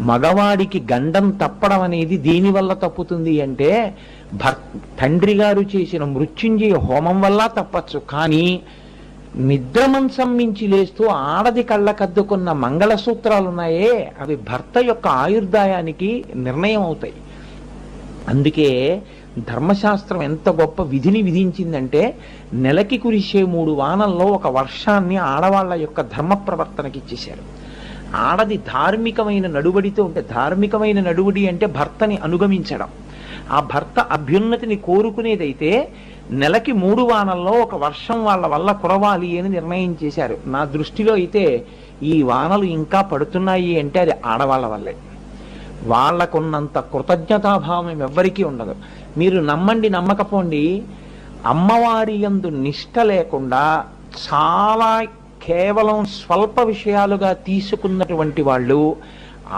మగవాడికి గండం తప్పడం అనేది దేనివల్ల తప్పుతుంది అంటే తండ్రి గారు చేసిన మృత్యుంజయ హోమం వల్ల తప్పచ్చు. కానీ నిద్రమంచం మించి లేస్తూ ఆడది కళ్ళకద్దుకున్న మంగళసూత్రాలు ఉన్నాయే, అవి భర్త యొక్క ఆయుర్దాయానికి నిర్ణయం అవుతాయి. అందుకే ధర్మశాస్త్రం ఎంత గొప్ప విధిని విధించిందంటే, నెలకి కురిసే 3 వానల్లో ఒక వర్షాన్ని ఆడవాళ్ల యొక్క ధర్మ ప్రవర్తనకి ఇచ్చేశారు. ఆడది ధార్మికమైన నడువడితో ఉంటే, ధార్మికమైన నడువడి అంటే భర్తని అనుగమించడం, ఆ భర్త అభ్యున్నతిని కోరుకునేదైతే నెలకి 3 వానల్లో ఒక వర్షం వాళ్ళ వల్ల కురవాలి అని నిర్ణయం చేశారు. నా దృష్టిలో అయితే ఈ వానలు ఇంకా పడుతున్నాయి అంటే అది ఆడవాళ్ళ వల్లే. వాళ్లకున్నంత కృతజ్ఞతాభావం ఎవ్వరికీ ఉండదు. మీరు నమ్మండి నమ్మకపోండి, అమ్మవారి యందు నిష్ట లేకుండా చాలా కేవలం స్వల్ప విషయాలుగా తీసుకున్నటువంటి వాళ్ళు